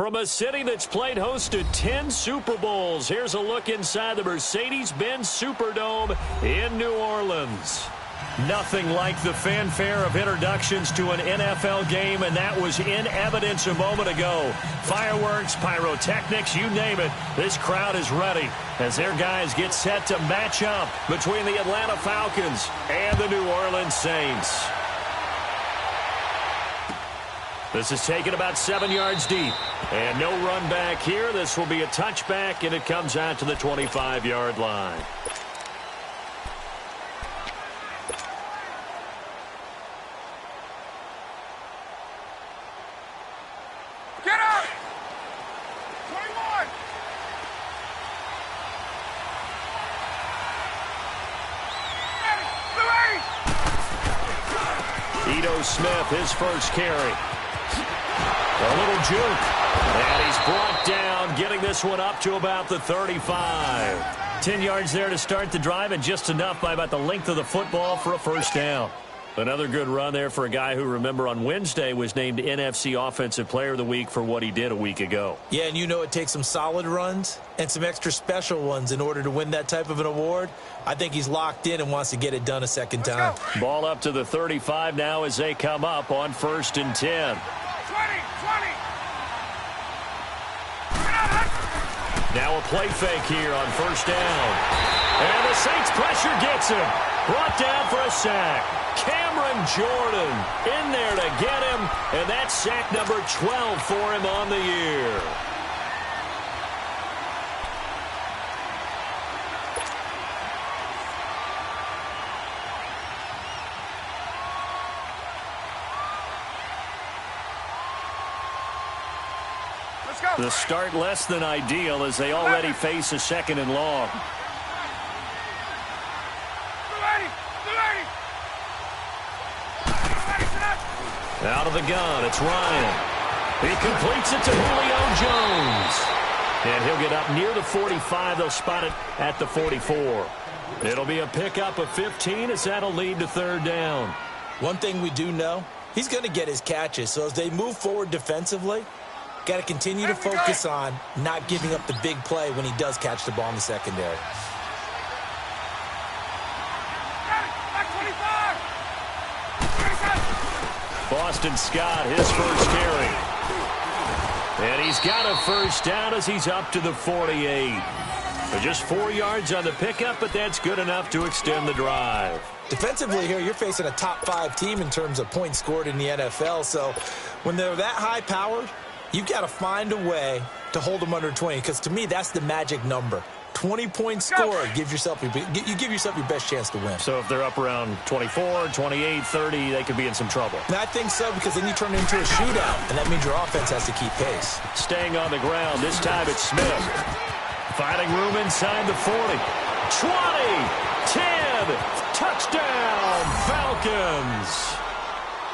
From a city that's played host to 10 Super Bowls, here's a look inside the Mercedes-Benz Superdome in New Orleans. Nothing like the fanfare of introductions to an NFL game, and that was in evidence a moment ago. Fireworks, pyrotechnics, you name it. This crowd is ready as their guys get set to match up between the Atlanta Falcons and the New Orleans Saints. This is taken about 7 yards deep. And no run back here. This will be a touchback, and it comes out to the 25-yard line. Get up! 21! Ito Smith, his first carry. A little juke. And he's brought down, getting this one up to about the 35. 10 yards there to start the drive, and just enough by about the length of the football for a first down. Another good run there for a guy who, remember, on Wednesday was named NFC Offensive Player of the Week for what he did a week ago. Yeah, and you know it takes some solid runs and some extra special ones in order to win that type of an award. I think he's locked in and wants to get it done a second time. Ball up to the 35 now as they come up on 1st and 10. 20! Now a play fake here on first down. And the Saints pressure gets him. Brought down for a sack. Cameron Jordan in there to get him. And that's sack number 12 for him on the year. The start less than ideal as they already face a 2nd and long. Out of the gun, it's Ryan. He completes it to Julio Jones. And he'll get up near the 45. They'll spot it at the 44. It'll be a pickup of 15 as that'll lead to 3rd down. One thing we do know, he's going to get his catches. So as they move forward defensively, got to continue to focus on not giving up the big play when he does catch the ball in the secondary. Boston Scott, his first carry. And he's got a first down as he's up to the 48. Just 4 yards on the pickup, but that's good enough to extend the drive. Defensively here, you're facing a top 5 team in terms of points scored in the NFL. So when they're that high-powered, you've got to find a way to hold them under 20, because to me, that's the magic number. 20 points scored, you give yourself your best chance to win. So if they're up around 24, 28, 30, they could be in some trouble. And I think so, because then you turn it into a shootout, and that means your offense has to keep pace. Staying on the ground, this time it's Smith. Finding room inside the 40. 20, 10, touchdown, Falcons.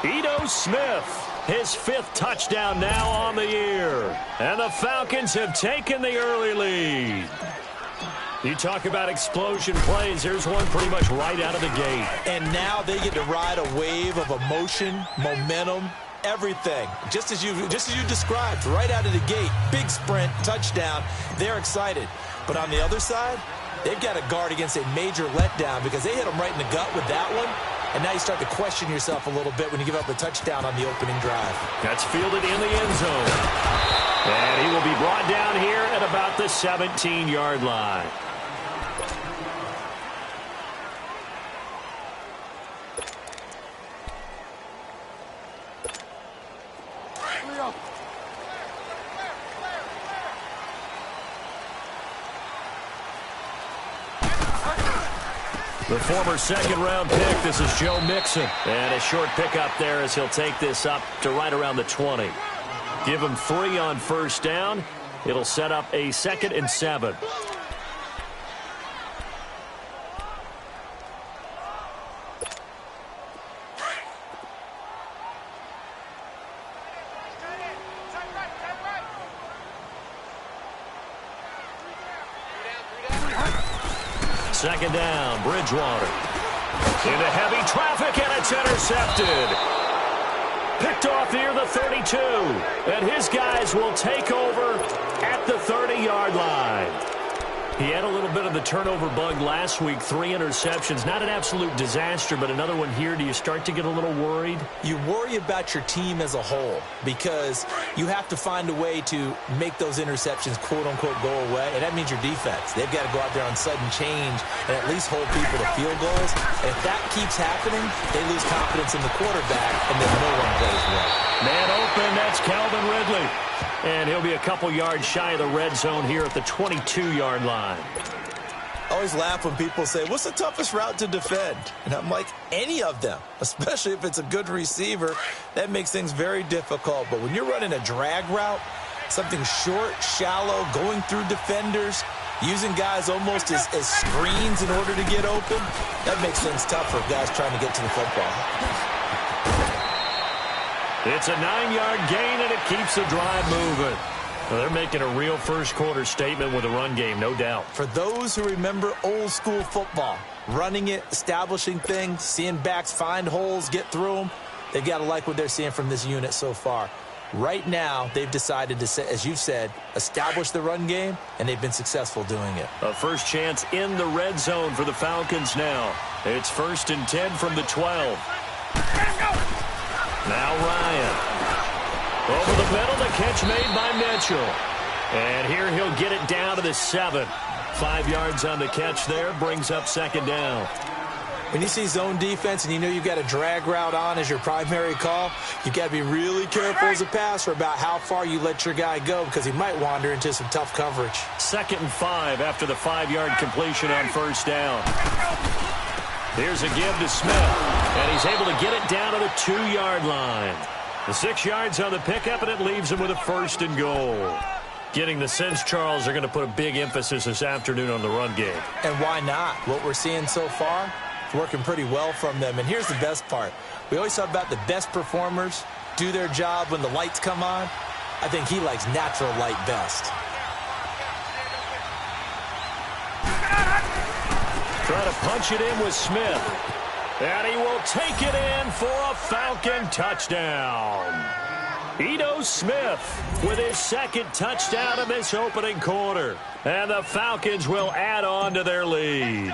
Ito Smith, his 5th touchdown now on the year. And the Falcons have taken the early lead. You talk about explosion plays. Here's one pretty much right out of the gate. And now they get to ride a wave of emotion, momentum, everything. Just as you described, right out of the gate. Big sprint, touchdown. They're excited. But on the other side, they've got to guard against a major letdown because they hit them right in the gut with that one. And now you start to question yourself a little bit when you give up a touchdown on the opening drive. That's fielded in the end zone. And he will be brought down here at about the 17-yard line. The former 2nd-round pick, this is Joe Mixon. And a short pickup there as he'll take this up to right around the 20. Give him 3 on first down. It'll set up a 2nd and 7. Second down, Bridgewater. Into heavy traffic, and it's intercepted. Picked off near the 32. And his guys will take over at the 30-yard line. He had a little bit of the turnover bug last week, 3 interceptions. Not an absolute disaster, but another one here. Do you start to get a little worried? You worry about your team as a whole because you have to find a way to make those interceptions, quote-unquote, go away, and that means your defense. They've got to go out there on sudden change and at least hold people to field goals. And if that keeps happening, they lose confidence in the quarterback, and then no one plays well. Man open, that's Calvin Ridley. And he'll be a couple yards shy of the red zone here at the 22-yard line. I always laugh when people say, what's the toughest route to defend? And I'm like, any of them, especially if it's a good receiver. That makes things very difficult. But when you're running a drag route, something short, shallow, going through defenders, using guys almost as screens in order to get open, that makes things tough for guys trying to get to the football. It's a 9-yard gain, and it keeps the drive moving. Well, they're making a real first-quarter statement with a run game, no doubt. For those who remember old-school football, running it, establishing things, seeing backs find holes, get through them, they've got to like what they're seeing from this unit so far. Right now, they've decided to, as you've said, establish the run game, and they've been successful doing it. A first chance in the red zone for the Falcons now. It's 1st and 10 from the 12. Now Ryan. Over the middle, the catch made by Mitchell. And here he'll get it down to the 7. 5 yards on the catch there, brings up 2nd down. When you see zone defense and you know you've got a drag route on as your primary call, you've got to be really careful as a passer about how far you let your guy go because he might wander into some tough coverage. 2nd and 5 after the 5-yard completion on 1st down. Here's a give to Smith, and he's able to get it down to the 2-yard line. The 6 yards on the pickup, and it leaves him with a 1st and goal. Getting the sense, Charles, are going to put a big emphasis this afternoon on the run game. And why not? What we're seeing so far, it's working pretty well from them. And here's the best part. We always talk about the best performers do their job when the lights come on. I think he likes natural light best. Try to punch it in with Smith. And he will take it in for a Falcon touchdown. Ito Smith with his 2nd touchdown of this opening quarter. And the Falcons will add on to their lead.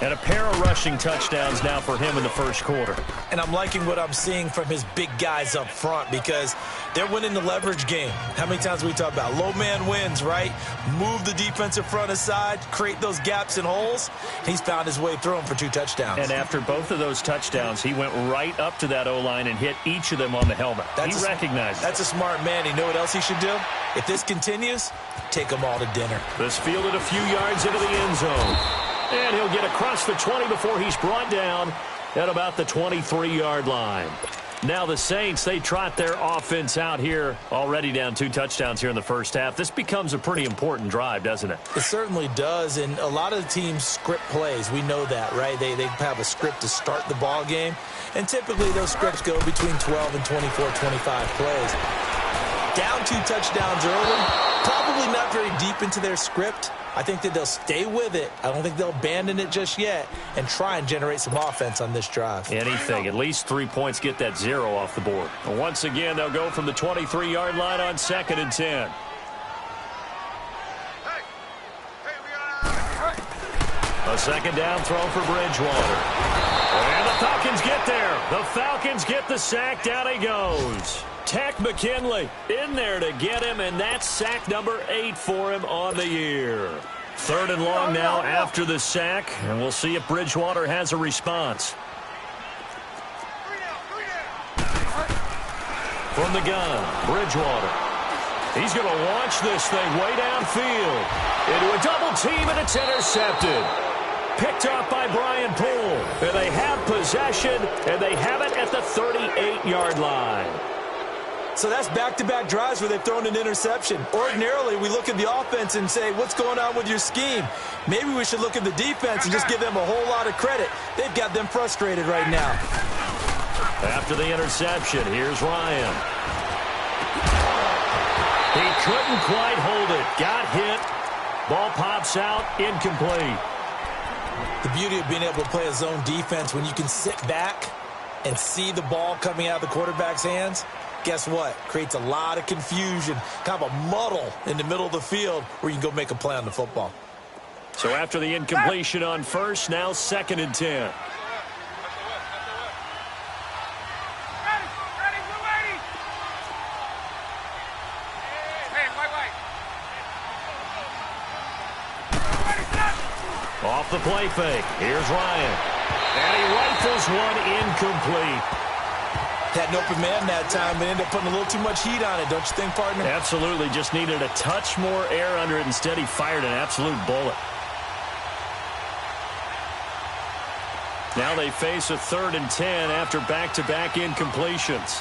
And a pair of rushing touchdowns now for him in the first quarter. And I'm liking what I'm seeing from his big guys up front because they're winning the leverage game. How many times we talk about low man wins, right? Move the defensive front aside, create those gaps and holes. He's found his way through them for 2 touchdowns. And after both of those touchdowns, he went right up to that O-line and hit each of them on the helmet. He recognized That's a smart man. You know what else he should do? If this continues, take them all to dinner. This fielded a few yards into the end zone. And he'll get across the 20 before he's brought down at about the 23-yard line. Now the Saints, they trot their offense out here, already down 2 touchdowns here in the first half. This becomes a pretty important drive, doesn't it? It certainly does, and a lot of the teams script plays. We know that, right? They have a script to start the ball game, and typically those scripts go between 12 and 24, 25 plays. Down 2 touchdowns early, probably not very deep into their script. I think that they'll stay with it. I don't think they'll abandon it just yet and try and generate some offense on this drive. Anything. At least 3 points, get that 0 off the board. And once again, they'll go from the 23-yard line on 2nd and 10. A 2nd down throw for Bridgewater. And the Falcons get there. The Falcons get the sack. Down he goes. Tech McKinley in there to get him, and that's sack number 8 for him on the year. 3rd and long now after the sack, and we'll see if Bridgewater has a response. From the gun, Bridgewater. He's going to launch this thing way downfield into a double team, and it's intercepted. Picked off by Brian Poole. And they have possession, and they have it at the 38-yard line. So that's back-to-back drives where they've thrown an interception. Ordinarily, we look at the offense and say, what's going on with your scheme? Maybe we should look at the defense and just give them a whole lot of credit. They've got them frustrated right now. After the interception, here's Ryan. He couldn't quite hold it. Got hit. Ball pops out, incomplete. The beauty of being able to play a zone defense when you can sit back and see the ball coming out of the quarterback's hands, guess what? Creates a lot of confusion, kind of a muddle in the middle of the field where you can go make a play on the football. So after the incompletion on first, now 2nd and 10. Off the play fake. Here's Ryan. And he rifles one incomplete. Had an open man that time, but ended up putting a little too much heat on it, don't you think, partner? Absolutely. Just needed a touch more air under it. Instead, he fired an absolute bullet. Now they face a 3rd and 10 after back-to-back incompletions.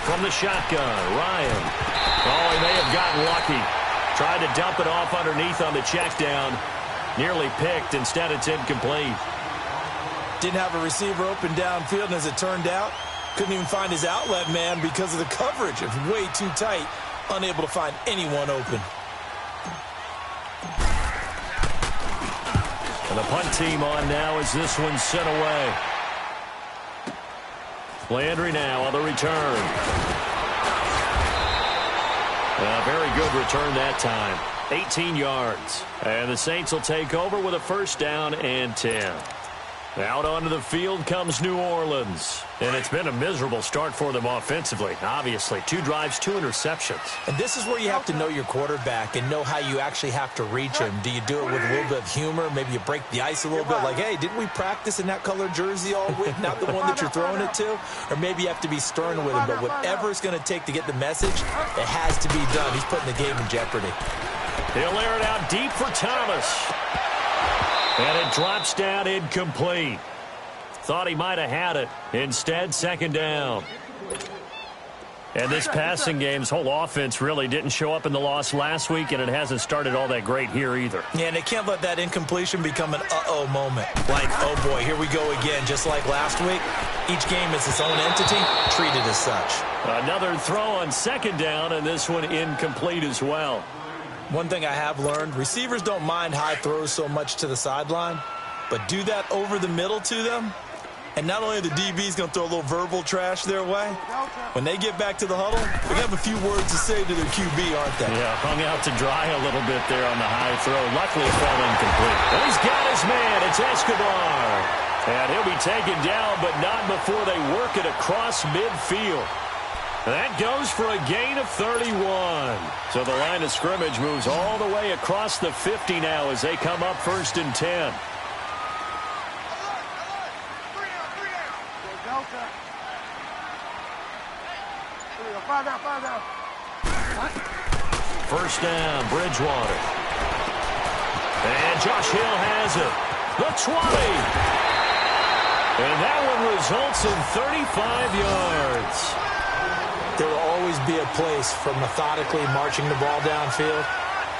From the shotgun, Ryan. Oh, he may have gotten lucky. Tried to dump it off underneath on the check down. Nearly picked. Instead, it's incomplete. Didn't have a receiver open downfield, and as it turned out, couldn't even find his outlet man because of the coverage. It was way too tight. Unable to find anyone open. And the punt team on now as this one's sent away. Landry now on the return. A very good return that time. 18 yards. And the Saints will take over with a 1st down and 10. Out onto the field comes New Orleans. And it's been a miserable start for them offensively, obviously. 2 drives, 2 interceptions. And this is where you have to know your quarterback and know how you actually have to reach him. Do you do it with a little bit of humor? Maybe you break the ice a little bit, like, hey, didn't we practice in that color jersey all week, not the one that you're throwing it to? Or maybe you have to be stern with him. But whatever it's going to take to get the message, it has to be done. He's putting the game in jeopardy. He'll air it out deep for Thomas. And it drops down incomplete. Thought he might have had it. Instead, 2nd down. And this passing game's whole offense really didn't show up in the loss last week, and it hasn't started all that great here either. Yeah, and they can't let that incompletion become an uh-oh moment. Like, oh boy, here we go again, just like last week. Each game is its own entity, treated as such. Another throw on 2nd down, and this one incomplete as well. One thing I have learned, receivers don't mind high throws so much to the sideline, but do that over the middle to them, and not only are the DBs going to throw a little verbal trash their way, when they get back to the huddle, they have a few words to say to their QB, aren't they? Yeah, hung out to dry a little bit there on the high throw. Luckily, it fell incomplete. And he's got his man. It's Escobar. And he'll be taken down, but not before they work it across midfield. That goes for a gain of 31. So the line of scrimmage moves all the way across the 50 now as they come up 1st and 10. First down, Bridgewater. And Josh Hill has it. The 20. And that one results in 35 yards. There will always be a place for methodically marching the ball downfield.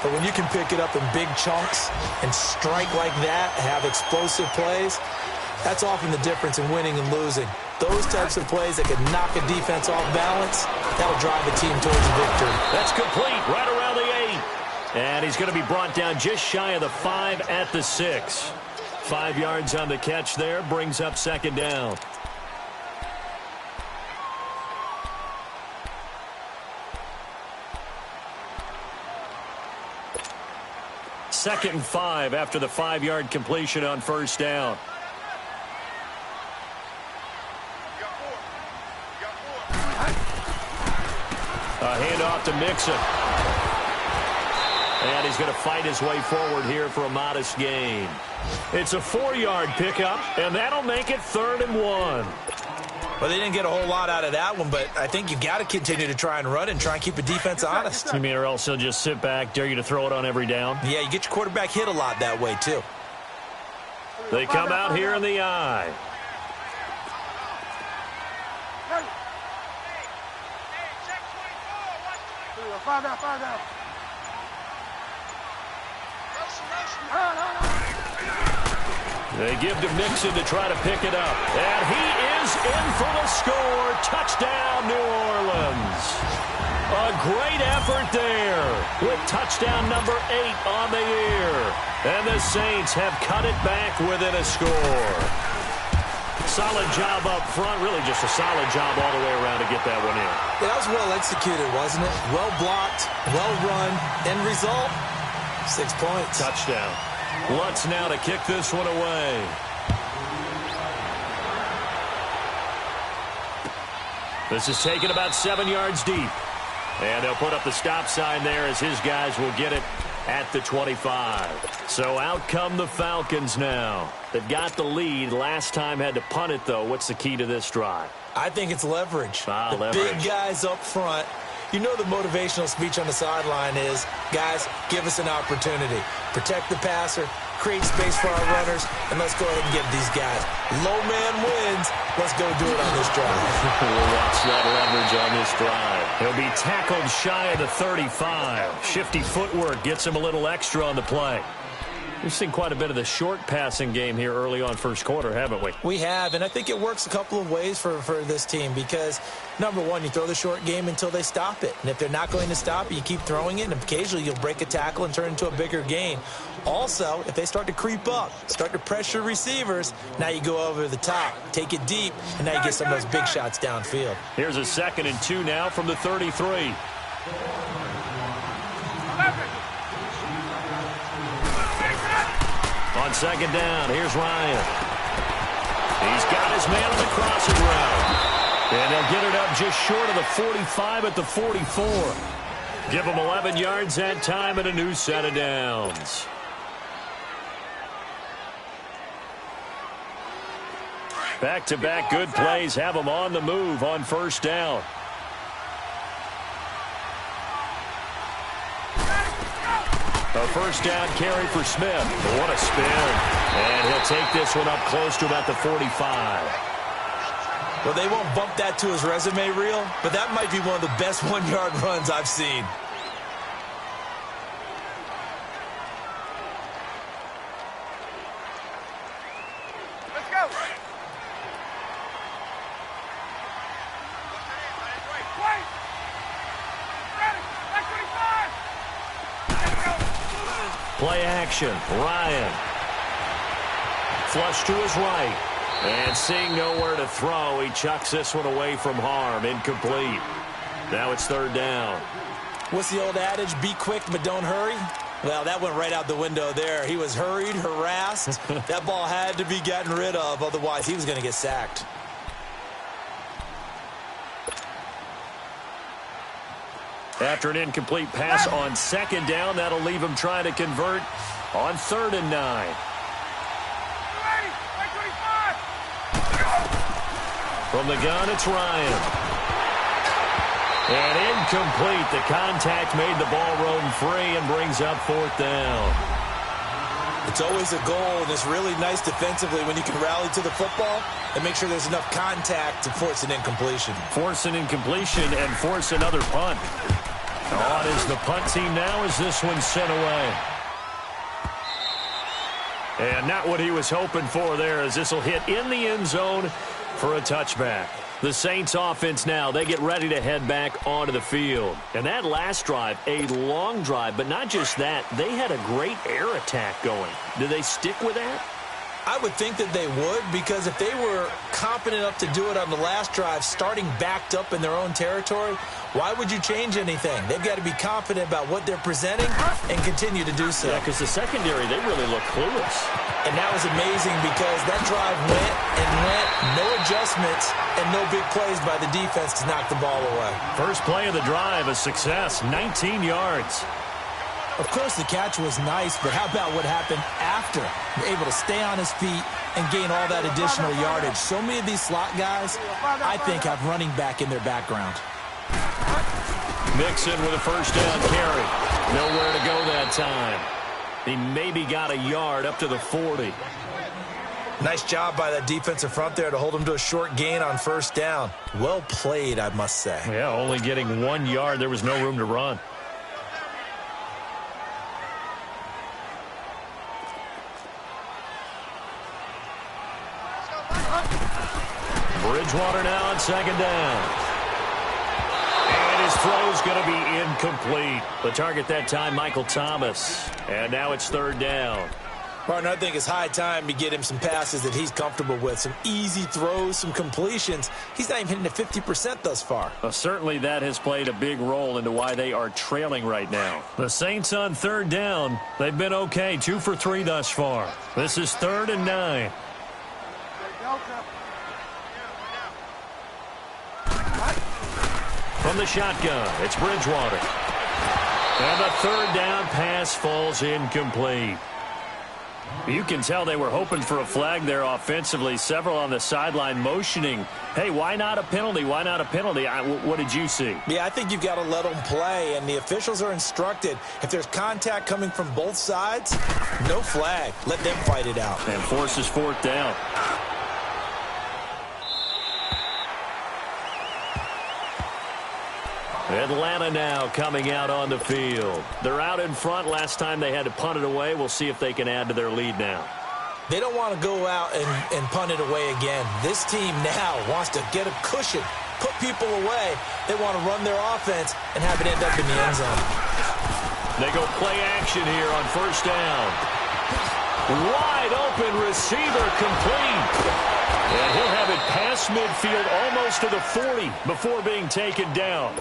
But when you can pick it up in big chunks and strike like that, have explosive plays, that's often the difference in winning and losing. Those types of plays that can knock a defense off balance, that'll drive a team towards a victory. That's complete right around the 8. And he's going to be brought down just shy of the 5 at the 6. 5 yards on the catch there, brings up 2nd down. Second and 5 after the 5-yard completion on 1st down. A handoff to Mixon. And he's going to fight his way forward here for a modest gain. It's a 4-yard pickup, and that'll make it 3rd and 1. Well, they didn't get a whole lot out of that one, but I think you got to continue to try and run and try and keep a defense honest. You mean or else he'll just sit back, dare you to throw it on every down? Yeah, you get your quarterback hit a lot that way, too. They come out here in the eye. They give to Mixon to try to pick it up. And he is in for the score. Touchdown, New Orleans. A great effort there. with touchdown number 8 on the year. And the Saints have cut it back within a score. Solid job up front. Really just a solid job all the way around to get that one in. Yeah, that was well executed, wasn't it? Well blocked, well run. End result, 6 points. Touchdown. Lutz now to kick this one away. This is taken about 7 yards deep. And they'll put up the stop sign there as his guys will get it at the 25. So out come the Falcons now. They've got the lead. Last time had to punt it, though. What's the key to this drive? I think it's leverage. Leverage. Big guys up front. You know the motivational speech on the sideline is, guys, give us an opportunity. Protect the passer, create space for our runners, and let's go ahead and get these guys. Low man wins. Let's go do it on this drive. We'll watch that leverage on this drive. He'll be tackled shy of the 35. Shifty footwork gets him a little extra on the play. We've seen quite a bit of the short passing game here early on first quarter, haven't we? We have, and I think it works a couple of ways for this team because, number one, you throw the short game until they stop it. And if they're not going to stop it, you keep throwing it, and occasionally you'll break a tackle and turn it into a bigger gain. Also, if they start to creep up, start to pressure receivers, now you go over the top, take it deep, and now you get some of those big shots downfield. Here's a 2nd and 2 now from the 33. On 2nd down, here's Ryan. He's got his man on the crossing route. And they'll get it up just short of the 45 at the 44. Give them 11 yards that time and a new set of downs. Back-to-back good plays have them on the move on 1st down. A 1st down carry for Smith. What a spin. And he'll take this one up close to about the 45. Well, they won't bump that to his resume reel, but that might be one of the best 1-yard runs I've seen. Let's go. Wait. Ready. Back 25. Let's go. Play action. Ryan. Flush to his right. And seeing nowhere to throw, he chucks this one away from harm. Incomplete. Now it's 3rd down. What's the old adage? Be quick, but don't hurry? Well, that went right out the window there. He was hurried, harassed. That ball had to be gotten rid of. Otherwise, he was going to get sacked. After an incomplete pass on 2nd down, that'll leave him trying to convert on 3rd and 9. From the gun, it's Ryan. And incomplete. The contact made the ball roam free and brings up 4th down. It's always a goal, and it's really nice defensively when you can rally to the football and make sure there's enough contact to force an incompletion. Force an incompletion and force another punt. On is the punt team now as this one's sent away. And not what he was hoping for there as this will hit in the end zone for a touchback. The Saints offense now, they get ready to head back onto the field. And that last drive, a long drive, but not just that, they had a great air attack going. Do they stick with that? I would think that they would, because if they were competent enough to do it on the last drive, starting backed up in their own territory, why would you change anything? They've got to be confident about what they're presenting and continue to do so. Yeah, because the secondary, they really look clueless. And that was amazing because that drive went and went, no adjustments, and no big plays by the defense to knock the ball away. First play of the drive, a success, 19 yards. Of course, the catch was nice, but how about what happened after? Able to stay on his feet and gain all that additional yardage. So many of these slot guys, I think, have running back in their background. Mixon with a 1st down carry. Nowhere to go that time. He maybe got a yard up to the 40. Nice job by that defensive front there to hold him to a short gain on 1st down. Well played, I must say. Yeah, only getting 1 yard. There was no room to run. Bridgewater now on 2nd down. And his throw's going to be incomplete. The target that time, Michael Thomas. And now it's third down. Partner, I think it's high time to get him some passes that he's comfortable with. Some easy throws, some completions. He's not even hitting the 50% thus far. Well, certainly that has played a big role into why they are trailing right now. The Saints on third down. They've been okay. 2 for 3 thus far. This is 3rd and 9. From the shotgun, it's Bridgewater. And the third down pass falls incomplete. You can tell they were hoping for a flag there offensively. Several on the sideline motioning, hey, why not a penalty? Why not a penalty? What did you see? Yeah, I think you've got to let them play, and the officials are instructed. If there's contact coming from both sides, no flag. Let them fight it out. And forces 4th down. Atlanta now coming out on the field. They're out in front. Last time they had to punt it away. We'll see if they can add to their lead now. They don't want to go out and punt it away again. This team now wants to get a cushion, put people away. They want to run their offense and have it end up in the end zone. They go play action here on 1st down. Wide open receiver complete. And he'll have it past midfield almost to the 40 before being taken down.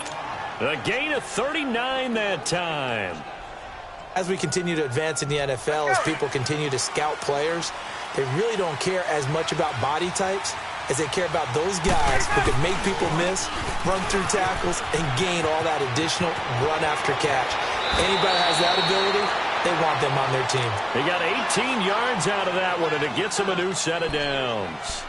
A gain of 39 that time. As we continue to advance in the NFL, as people continue to scout players, they really don't care as much about body types as they care about those guys who can make people miss, run through tackles, and gain all that additional run after catch. Anybody has that ability, they want them on their team. They got 18 yards out of that one, and it gets them a new set of downs.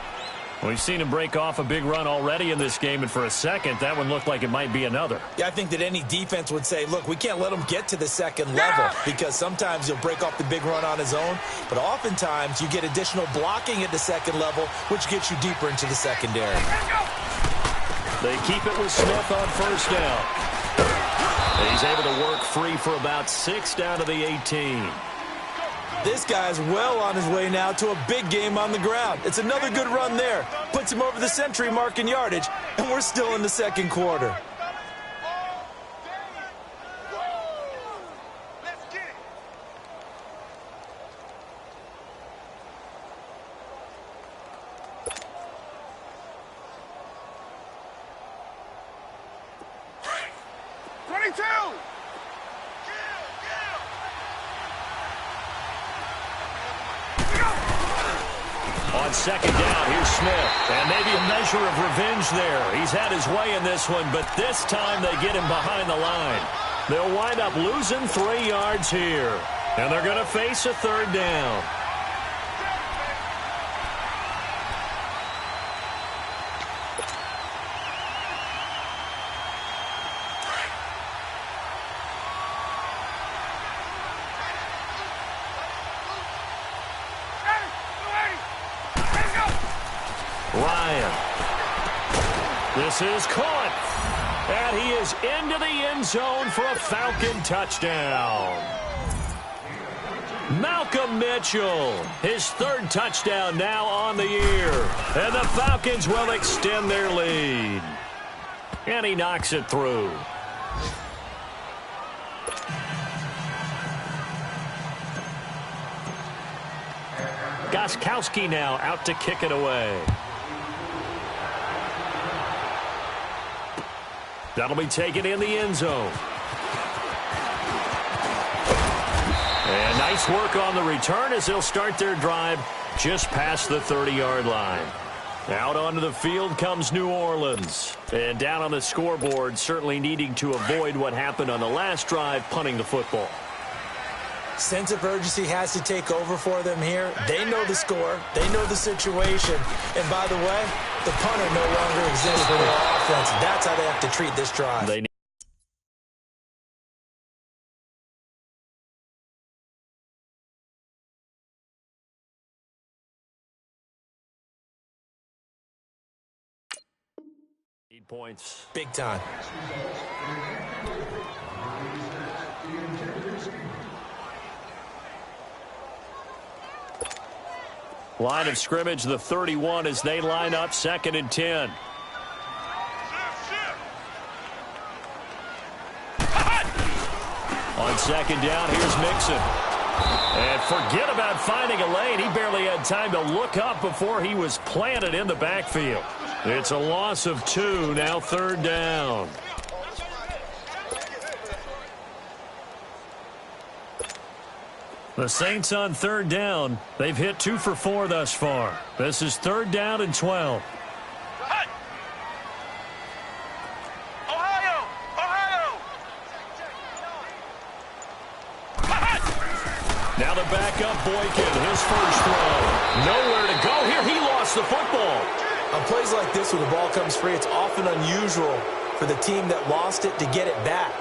We've seen him break off a big run already in this game, and for a second, that one looked like it might be another. Yeah, I think that any defense would say, look, we can't let him get to the second level, because sometimes he'll break off the big run on his own, but oftentimes you get additional blocking at the second level, which gets you deeper into the secondary. They keep it with Smith on 1st down. He's able to work free for about 6 down to the 18. This guy's well on his way now to a big game on the ground. It's another good run there. Puts him over the century mark in yardage, and we're still in the second quarter. Let's get it. On 2nd down, here's Smith. And maybe a measure of revenge there. He's had his way in this one, but this time they get him behind the line. They'll wind up losing 3 yards here. And they're going to face a 3rd down. This is caught. And he is into the end zone for a Falcon touchdown. Malcolm Mitchell, his 3rd touchdown now on the year. And the Falcons will extend their lead. And he knocks it through. Gostkowski now out to kick it away. That'll be taken in the end zone. And nice work on the return as they'll start their drive just past the 30-yard line. Out onto the field comes New Orleans. And down on the scoreboard, certainly needing to avoid what happened on the last drive, punting the football. Sense of urgency has to take over for them here. They know the score. They know the situation. And by the way, the punter no longer exists for their offense. That's how they have to treat this drive. They 8 points. Big time. Line of scrimmage, the 31 as they line up 2nd and 10. On second down, here's Mixon. And forget about finding a lane. He barely had time to look up before he was planted in the backfield. It's a loss of 2, now third down. The Saints on third down. They've hit 2 for 4 thus far. This is third down and 12. Now the backup Boykin, his first throw. Nowhere to go here. He lost the football. On plays like this where the ball comes free, it's often unusual for the team that lost it to get it back.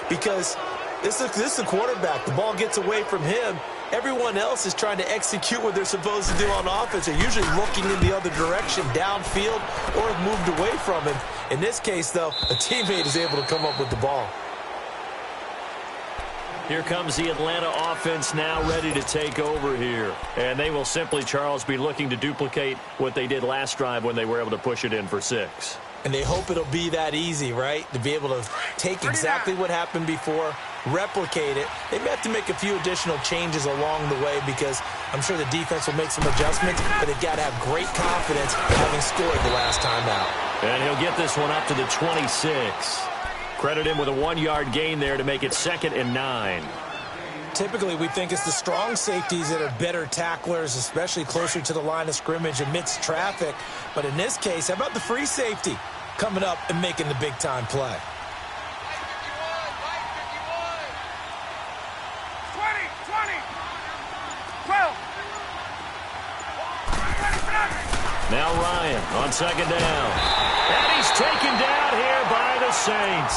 Because this is the quarterback. The ball gets away from him. Everyone else is trying to execute what they're supposed to do on offense. They're usually looking in the other direction, downfield, or have moved away from him. In this case, though, a teammate is able to come up with the ball. Here comes the Atlanta offense now ready to take over here. And they will simply, Charles, be looking to duplicate what they did last drive when they were able to push it in for 6. And they hope it'll be that easy, right? To be able to take exactly what happened before, replicate it. They may have to make a few additional changes along the way because I'm sure the defense will make some adjustments, but they've got to have great confidence having scored the last time out. And he'll get this one up to the 26. Credit him with a 1-yard gain there to make it 2nd and 9. Typically, we think it's the strong safeties that are better tacklers, especially closer to the line of scrimmage amidst traffic. But in this case, how about the free safety coming up and making the big-time play? 20, 12. Now Ryan on second down. And he's taken down here by the Saints.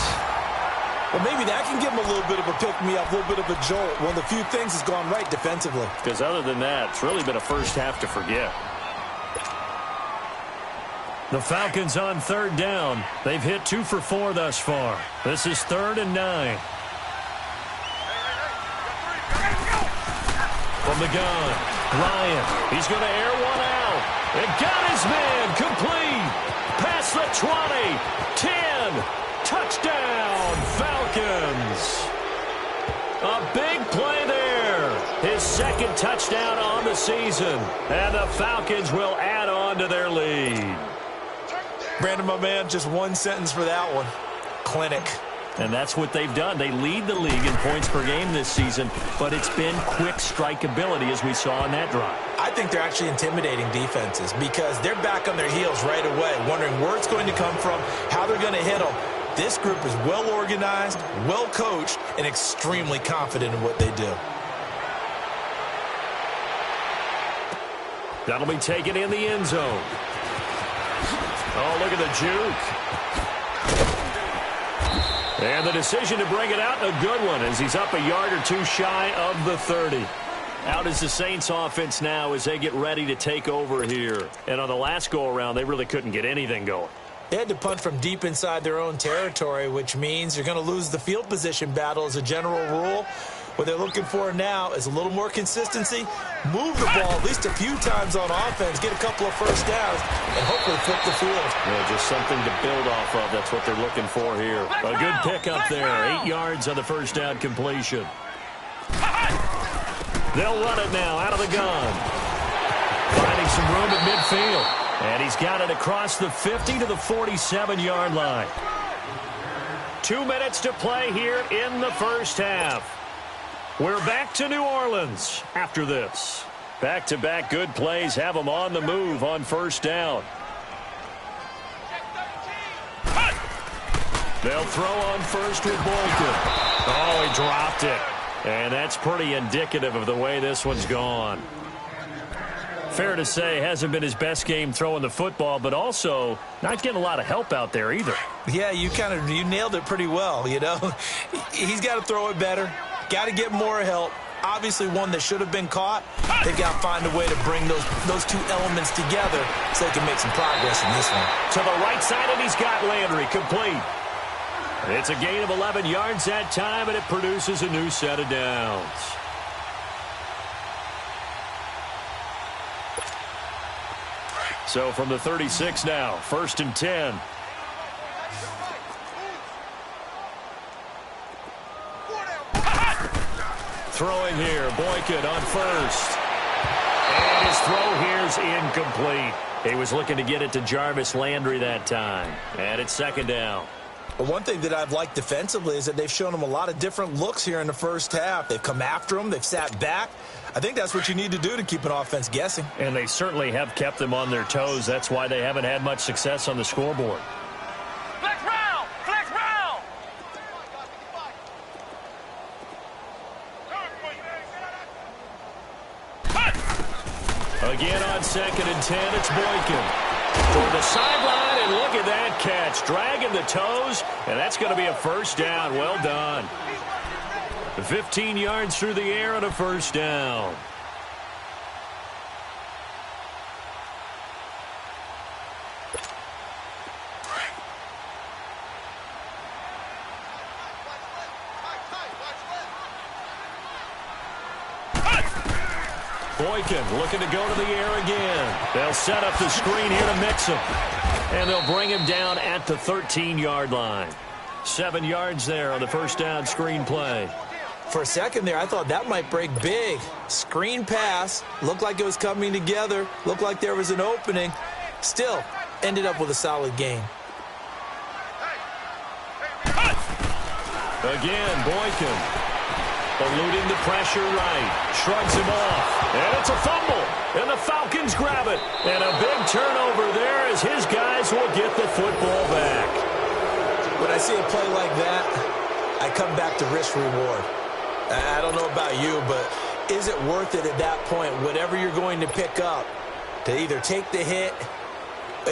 Well, maybe that can give him a little bit of a pick-me-up, a little bit of a jolt. One of the few things has gone right defensively. Because other than that, it's really been a first half to forget. The Falcons on third down. They've hit 2 for 4 thus far. This is 3rd and 9. From the gun, Ryan. He's going to air one out. And got his man complete. Past the 20. 10. Touchdown, Falcons. A big play there. His 2nd touchdown on the season. And the Falcons will add on to their lead. Brandon, my man, just one sentence for that one. Clinic. And that's what they've done. They lead the league in points per game this season, but it's been quick strike ability as we saw in that drive. I think they're actually intimidating defenses because they're back on their heels right away, wondering where it's going to come from, how they're going to hit them. This group is well organized, well coached, and extremely confident in what they do. That'll be taken in the end zone. Oh, look at the juke. And the decision to bring it out, a good one, as he's up a yard or 2 shy of the 30. Out is the Saints offense now as they get ready to take over here. And on the last go-around, they really couldn't get anything going. They had to punt from deep inside their own territory, which means you're going to lose the field position battle as a general rule. What they're looking for now is a little more consistency, move the ball at least a few times on offense, get a couple of first downs, and hopefully flip the field. Yeah, just something to build off of. That's what they're looking for here. A good pickup there. 8 yards on the first down completion. They'll run it now out of the gun. Finding some room at midfield. And he's got it across the 50 to the 47-yard line. 2 minutes to play here in the first half. We're back to New Orleans after this. Back-to-back good plays have them on the move on first down. They'll throw on first with Boykin. Oh, he dropped it. And that's pretty indicative of the way this one's gone. Fair to say, hasn't been his best game throwing the football, but also not getting a lot of help out there either. Yeah, you nailed it pretty well, you know. He's got to throw it better. Got to get more help. Obviously one that should have been caught. They've got to find a way to bring those 2 elements together so they can make some progress in this one. To the right side, and he's got Landry complete. It's a gain of 11 yards that time, and it produces a new set of downs. So from the 36 now, 1st and 10. Throwing here, Boykin on first. And his throw here's incomplete. He was looking to get it to Jarvis Landry that time. And it's second down. Well, one thing that I've liked defensively is that they've shown him a lot of different looks here in the first half. They've come after him. They've sat back. I think that's what you need to do to keep an offense guessing. And they certainly have kept them on their toes. That's why they haven't had much success on the scoreboard. Flex round! Flex round! Again on 2nd and 10, it's Boykin. Toward the sideline, and look at that catch. Dragging the toes, and that's going to be a first down. Well done. 15 yards through the air and a first down. Boykin looking to go to the air again. They'll set up the screen here to mix him. And they'll bring him down at the 13-yard line. 7 yards there on the first down screen play. For a second there, I thought that might break big. Screen pass. Looked like it was coming together. Looked like there was an opening. Still, ended up with a solid gain. Again, Boykin. Eluding the pressure right. Shrugs him off. And it's a fumble. And the Falcons grab it. And a big turnover there as his guys will get the football back. When I see a play like that, I come back to risk-reward. I don't know about you, but is it worth it at that point, whatever you're going to pick up, to either take the hit,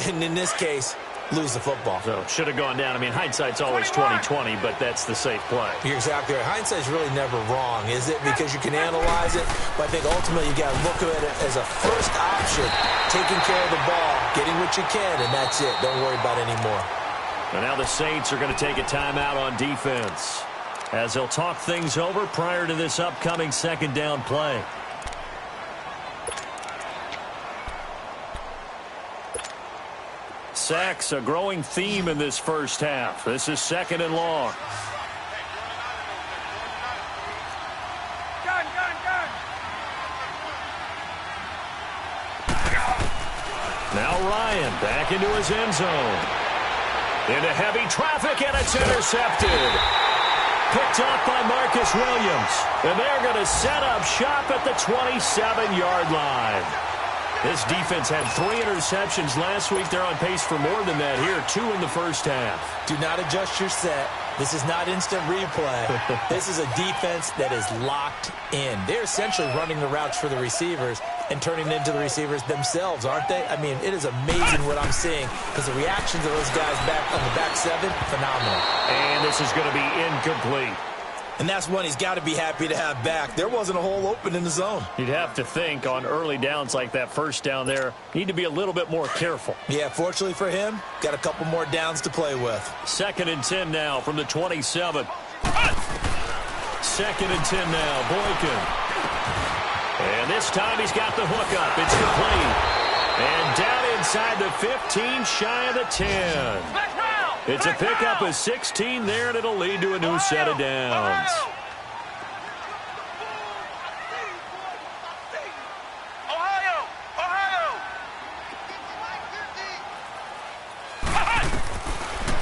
and in this case, lose the football? So, should have gone down. I mean, hindsight's always 20/20, but that's the safe play. You're exactly right. Hindsight's really never wrong, is it? Because you can analyze it, but I think ultimately you got to look at it as a first option, taking care of the ball, getting what you can, and that's it. Don't worry about it anymore. And now the Saints are going to take a timeout on defense as they'll talk things over prior to this upcoming second down play. Sacks, a growing theme in this first half. This is 2nd and long. Gun, gun, gun! Now Ryan back into his end zone. Into heavy traffic, and it's intercepted. Picked off by Marcus Williams. And they're going to set up shop at the 27-yard line. This defense had 3 interceptions last week. They're on pace for more than that here. 2 in the first half. Do not adjust your set. This is not instant replay. This is a defense that is locked in. They're essentially running the routes for the receivers and turning it into the receivers themselves, aren't they? I mean, it is amazing what I'm seeing because the reactions of those guys back on the back 7, phenomenal. And this is going to be incomplete. And that's one he's got to be happy to have back. There wasn't a hole open in the zone. You'd have to think on early downs like that first down there, need to be a little bit more careful. Yeah, fortunately for him, got a couple more downs to play with. 2nd and 10 now from the 27. 2nd and 10 now, Boykin. And this time he's got the hook up. It's complete. And down inside the 15, shy of the 10. It's a pickup of 16 there, and it'll lead to a new set of downs.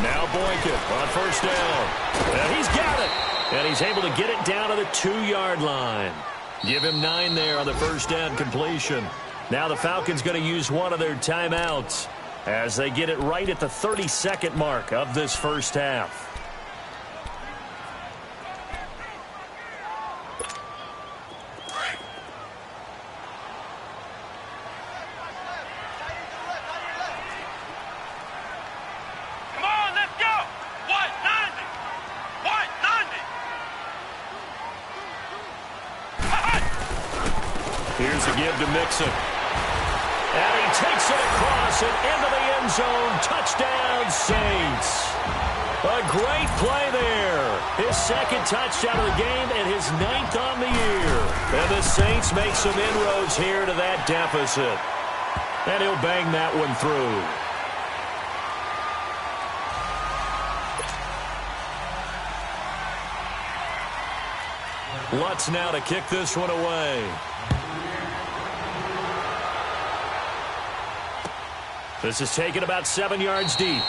Now Boykin on first down. And he's got it. And he's able to get it down to the 2-yard line. Give him 9 there on the first down completion. Now the Falcons going to use one of their timeouts as they get it right at the 32nd mark of this first half. Come on, let's go! 190! 190! Here's a give to Mixon. And he takes it across and into the end zone. Touchdown, Saints. A great play there. His 2nd touchdown of the game and his 9th on the year. And the Saints make some inroads here to that deficit. And he'll bang that one through. Lutz now to kick this one away. This is taken about 7 yards deep.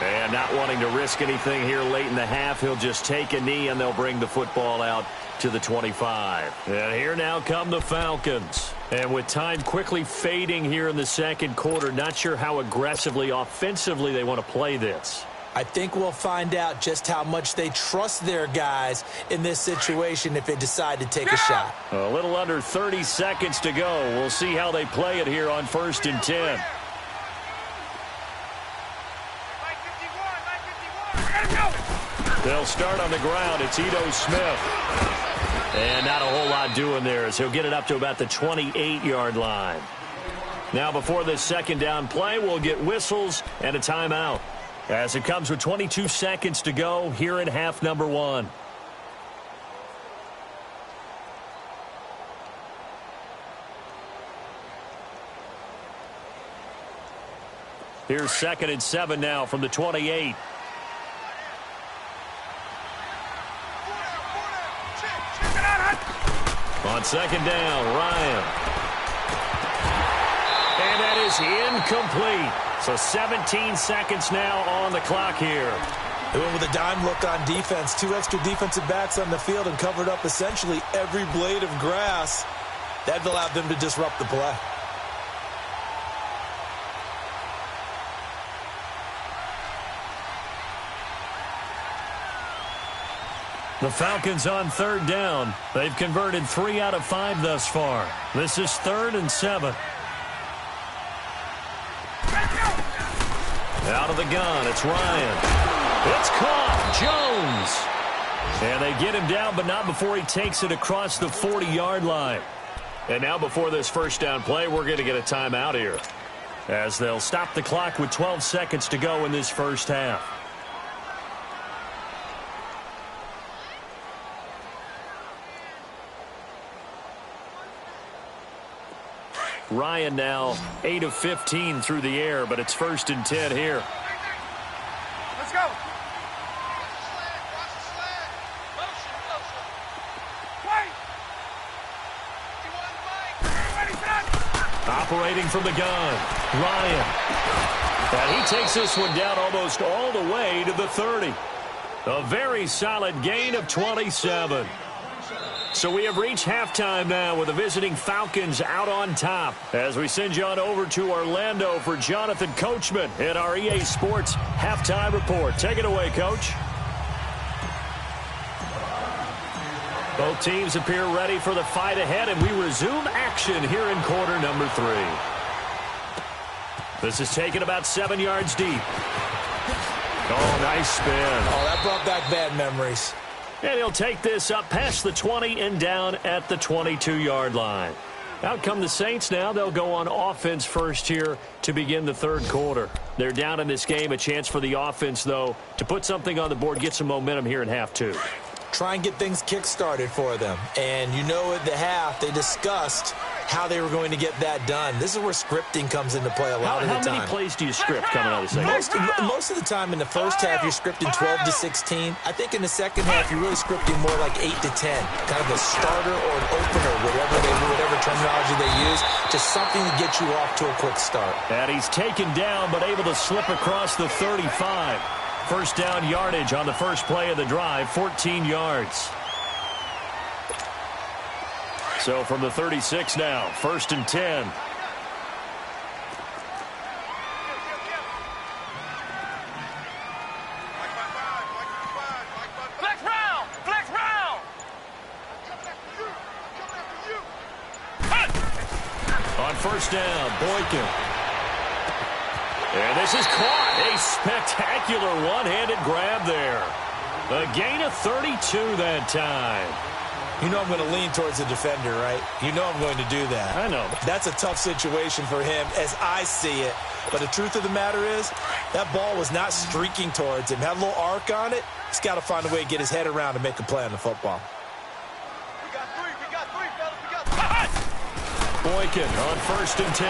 And not wanting to risk anything here late in the half, he'll just take a knee and they'll bring the football out to the 25. And here now come the Falcons. And with time quickly fading here in the second quarter, not sure how aggressively, offensively they want to play this. I think we'll find out just how much they trust their guys in this situation if they decide to take a shot. A little under 30 seconds to go. We'll see how they play it here on 1st and 10. They'll start on the ground. It's Ito Smith. And not a whole lot doing there as he'll get it up to about the 28-yard line. Now before this second down play, we'll get whistles and a timeout as it comes with 22 seconds to go here in half number 1. Here's 2nd and 7 now from the 28. On 2nd down, Ryan. And that is incomplete. So 17 seconds now on the clock here. They went with a dime look on defense. 2 extra defensive backs on the field and covered up essentially every blade of grass. That allowed them to disrupt the play. The Falcons on 3rd down. They've converted 3 out of 5 thus far. This is 3rd and 7. Out of the gun, it's Ryan. It's caught, Jones. And they get him down, but not before he takes it across the 40-yard line. And now before this first down play, we're going to get a timeout here, as they'll stop the clock with 12 seconds to go in this first half. Ryan now 8 of 15 through the air, but it's 1st and 10 here. Let's go. Operating from the gun, Ryan. And he takes this one down almost all the way to the 30. A very solid gain of 27. So we have reached halftime now with the visiting Falcons out on top as we send you on over to Orlando for Jonathan Coachman in our EA Sports Halftime Report. Take it away, Coach. Both teams appear ready for the fight ahead, and we resume action here in quarter number 3. This is taken about 7 yards deep. Oh, nice spin. Oh, that brought back bad memories. And he'll take this up past the 20 and down at the 22-yard line. Out come the Saints now. They'll go on offense first here to begin the 3rd quarter. They're down in this game. A chance for the offense, though, to put something on the board, get some momentum here in half 2. Try and get things kick-started for them. And you know at the half, they discussed how they were going to get that done. This is where scripting comes into play a lot of the time. How many plays do you script coming out of the second? Most of the time in the first half, you're scripting 12 to 16. I think in the second half, you're really scripting more like 8 to 10. Kind of a starter or an opener, whatever terminology they use, just something to get you off to a quick start. And he's taken down, but able to slip across the 35. First down yardage on the first play of the drive, 14 yards. So from the 36 now, 1st and 10. Flex round! Flex round! On first down, Boykin. And this is caught. A spectacular one-handed grab there. A gain of 32 that time. You know I'm going to lean towards the defender, right? You know I'm going to do that. I know. That's a tough situation for him as I see it. But the truth of the matter is, that ball was not streaking towards him. Had a little arc on it. He's got to find a way to get his head around and make a play on the football. We got three, fellas. We got three. Boykin on 1st and 10.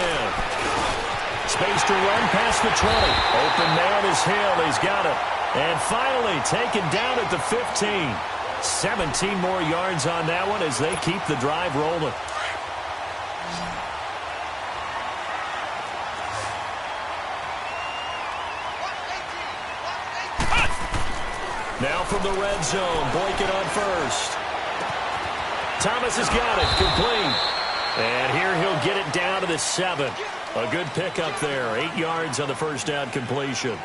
Space to run past the 20. Open man is Hill. He's got it. And finally taken down at the 15. 17 more yards on that one as they keep the drive rolling. Now from the red zone, Boykin on first. Thomas has got it, complete. And here he'll get it down to the 7. A good pickup there, 8 yards on the first down completion.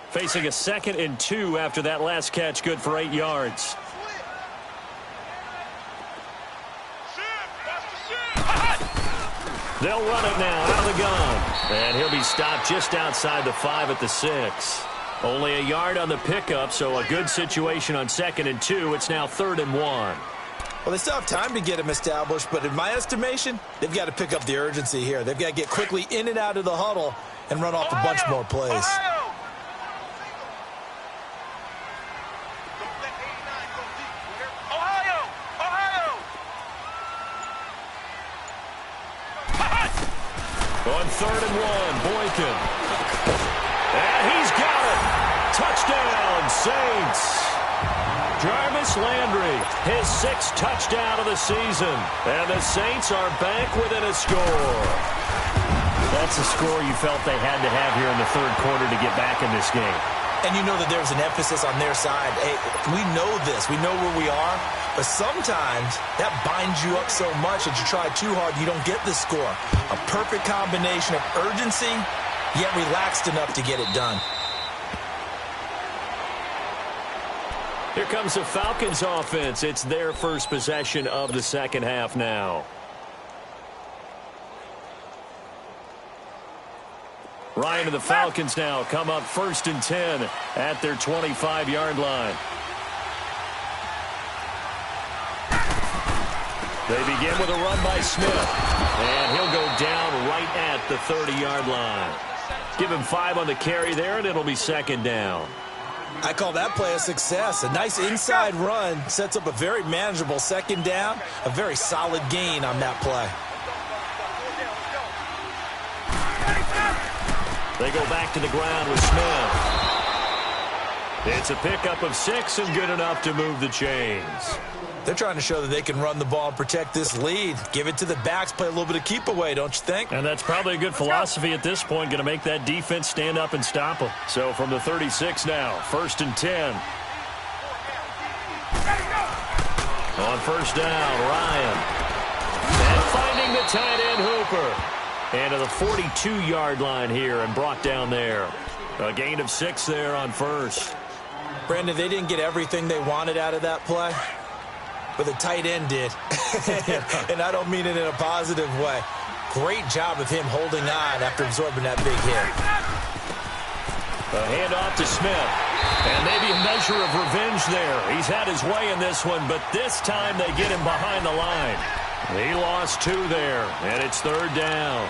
Facing a 2nd and 2 after that last catch, good for 8 yards. They'll run it now out of the gun. And he'll be stopped just outside the 5 at the 6. Only a yard on the pickup, so a good situation on 2nd and 2. It's now 3rd and 1. Well, they still have time to get him established, but in my estimation, they've got to pick up the urgency here. They've got to get quickly in and out of the huddle and run off a bunch more plays. On 3rd and 1, Boykin. And he's got it. Touchdown, Saints. Jarvis Landry, his 6th touchdown of the season. And the Saints are back within a score. That's a score you felt they had to have here in the 3rd quarter to get back in this game. And you know that there's an emphasis on their side. Hey, we know this. We know where we are. But sometimes that binds you up so much that you try too hard, you don't get the score. A perfect combination of urgency, yet relaxed enough to get it done. Here comes the Falcons offense. It's their first possession of the second half now. Ryan and the Falcons now come up 1st and 10 at their 25-yard line. They begin with a run by Smith. And he'll go down right at the 30-yard line. Give him 5 on the carry there, and it'll be 2nd down. I call that play a success. A nice inside run sets up a very manageable 2nd down. A very solid gain on that play. They go back to the ground with Smith. It's a pickup of 6 and good enough to move the chains. They're trying to show that they can run the ball and protect this lead. Give it to the backs, play a little bit of keep away, don't you think? And that's probably a good philosophy at this point, going to make that defense stand up and stop them. So from the 36 now, 1st and 10. On 1st down, Ryan. And finding the tight end Hooper. And to the 42-yard line here and brought down there. A gain of 6 there on 1st. Brandon, they didn't get everything they wanted out of that play, but the tight end did. And I don't mean it in a positive way. Great job of him holding on after absorbing that big hit. A handoff to Smith. And maybe a measure of revenge there. He's had his way in this one, but this time they get him behind the line. He lost 2 there, and it's 3rd down.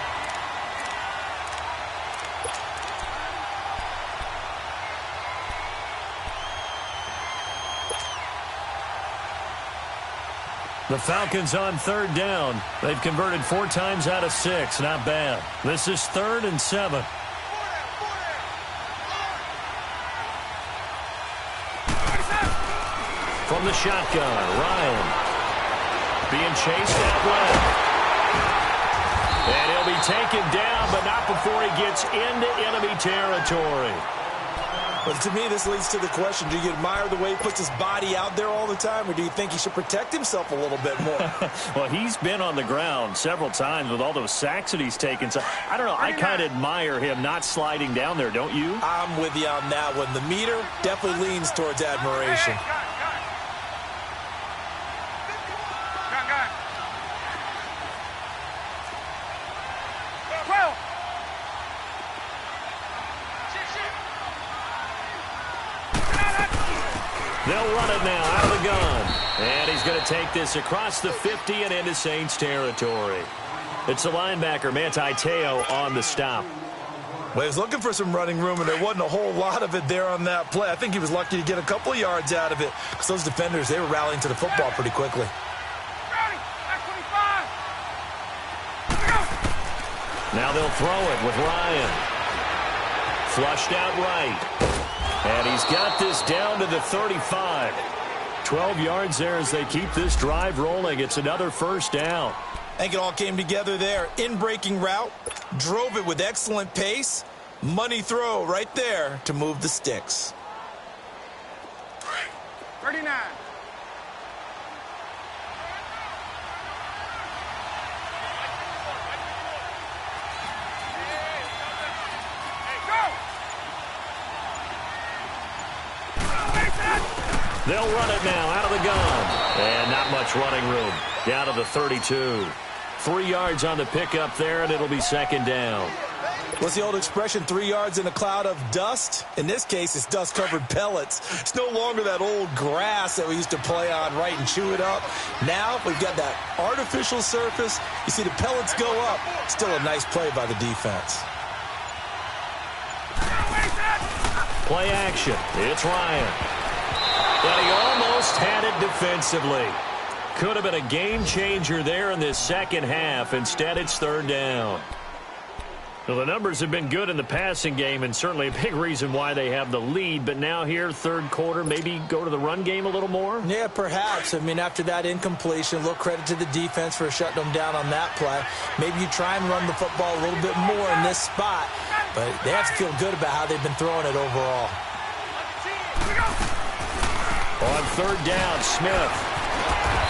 The Falcons on 3rd down. They've converted 4 times out of 6. Not bad. This is 3rd and 7. From the shotgun, Ryan. Being chased out left. And he'll be taken down, but not before he gets into enemy territory. But to me, this leads to the question, do you admire the way he puts his body out there all the time, or do you think he should protect himself a little bit more? Well, he's been on the ground several times with all those sacks that he's taken. So, I don't know, I kind of admire him not sliding down there, don't you? I'm with you on that one. The meter definitely leans towards admiration. They'll run it now out of the gun. And he's going to take this across the 50 and into Saints territory. It's the linebacker, Manti Te'o, on the stop. Well, he was looking for some running room, and there wasn't a whole lot of it there on that play. I think he was lucky to get a couple of yards out of it, because those defenders, they were rallying to the football pretty quickly. Now they'll throw it with Ryan. Flushed out right. And he's got this down to the 35. 12 yards there as they keep this drive rolling. It's another first down. I think it all came together there. In-breaking route, drove it with excellent pace. Money throw right there to move the sticks. 39. They'll run it now out of the gun. And not much running room. Down to the 32. 3 yards on the pickup there, and it'll be second down. What's the old expression, 3 yards in a cloud of dust? In this case, it's dust-covered pellets. It's no longer that old grass that we used to play on, right, and chew it up. Now we've got that artificial surface. You see the pellets go up. Still a nice play by the defense. Play action. It's Ryan. But he almost had it defensively. Could have been a game changer there in this second half. Instead, it's third down. Well, the numbers have been good in the passing game, and certainly a big reason why they have the lead. But now here, third quarter, maybe go to the run game a little more? Yeah, perhaps. I mean, after that incompletion, a little credit to the defense for shutting them down on that play. Maybe you try and run the football a little bit more in this spot. But they have to feel good about how they've been throwing it overall. On third down, Smith.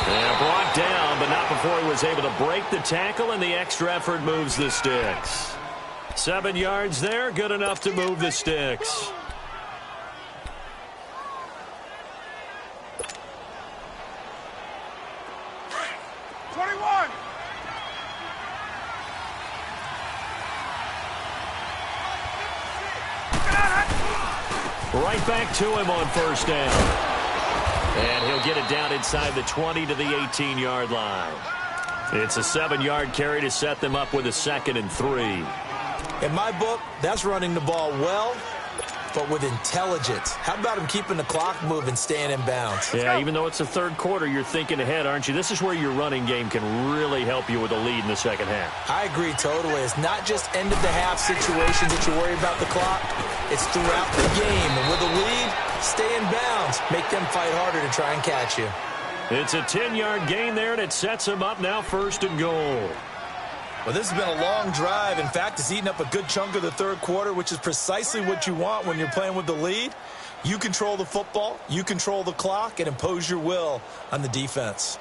And brought down, but not before he was able to break the tackle, and the extra effort moves the sticks. 7 yards there, good enough to move the sticks. Right back to him on first down. And he'll get it down inside the 20 to the 18-yard line. It's a 7-yard carry to set them up with a 2nd and 3. In my book, that's running the ball well, but with intelligence. How about him keeping the clock moving, staying in bounds? Yeah, even though it's the third quarter, you're thinking ahead, aren't you? This is where your running game can really help you with a lead in the second half. I agree totally. It's not just end-of-the-half situations that you worry about the clock. It's throughout the game. And with a lead, stay in bounds. Make them fight harder to try and catch you. It's a 10-yard gain there, and it sets them up now 1st and goal. Well, this has been a long drive. In fact, it's eaten up a good chunk of the third quarter, which is precisely what you want when you're playing with the lead. You control the football, you control the clock, and impose your will on the defense.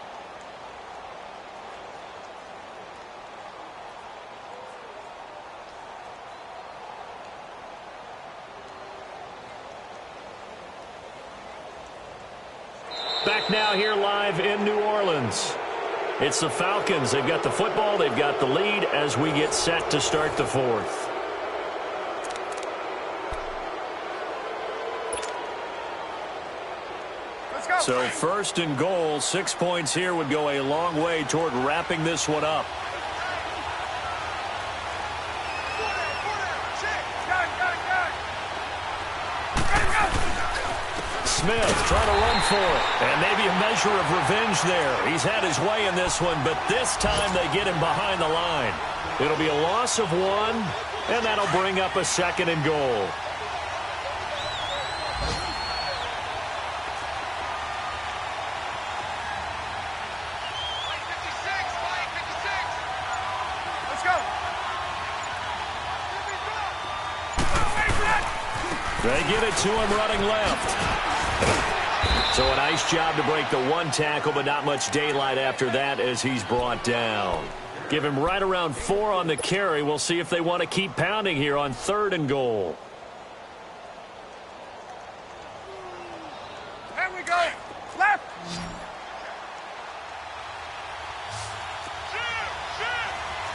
Back now here live in New Orleans. It's the Falcons. They've got the football. They've got the lead as we get set to start the fourth. Let's go. So 1st and goal, 6 points here would go a long way toward wrapping this one up. Smith trying to run for it. And maybe a measure of revenge there. He's had his way in this one, but this time they get him behind the line. It'll be a loss of 1, and that'll bring up a 2nd and goal. Let's go. They give it to him running left. So a nice job to break the 1 tackle, but not much daylight after that as he's brought down. Give him right around 4 on the carry. We'll see if they want to keep pounding here on 3rd and goal. There we go. Left.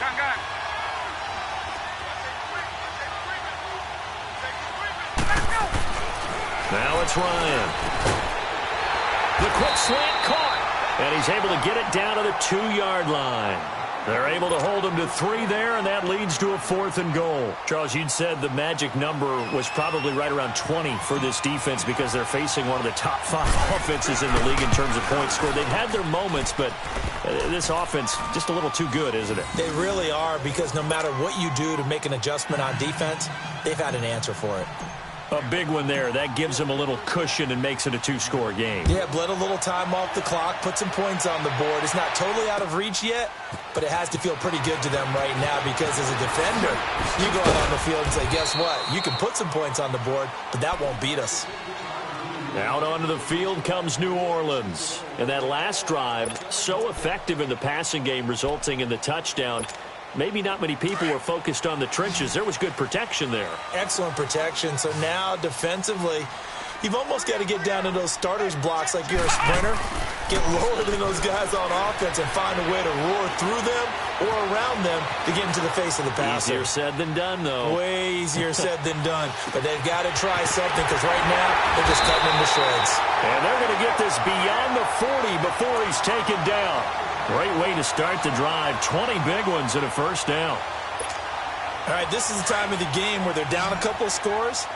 Gun. Now it's Ryan. The quick slant caught. And he's able to get it down to the 2-yard line. They're able to hold them to 3 there, and that leads to a 4th and goal. Charles, you'd said the magic number was probably right around 20 for this defense because they're facing one of the top 5 offenses in the league in terms of points scored. They've had their moments, but this offense just a little too good, isn't it? They really are, because no matter what you do to make an adjustment on defense, they've had an answer for it. A big one there. That gives them a little cushion and makes it a 2-score game. Yeah, bled a little time off the clock, put some points on the board. It's not totally out of reach yet, but it has to feel pretty good to them right now because as a defender, you go out on the field and say, guess what? You can put some points on the board, but that won't beat us. Out onto the field comes New Orleans. And that last drive, so effective in the passing game, resulting in the touchdown. Maybe not many people were focused on the trenches. There was good protection there. Excellent protection. So now defensively, you've almost got to get down to those starters blocks like you're a sprinter. Get lower than those guys on offense and find a way to roar through them or around them to get into the face of the passer. Easier said than done, though. Way easier said than done. But they've got to try something because right now they're just cutting into shreds. And they're going to get this beyond the 40 before he's taken down. Great way to start the drive. 20 big ones and a first down. All right, this is the time of the game where they're down a couple of scores,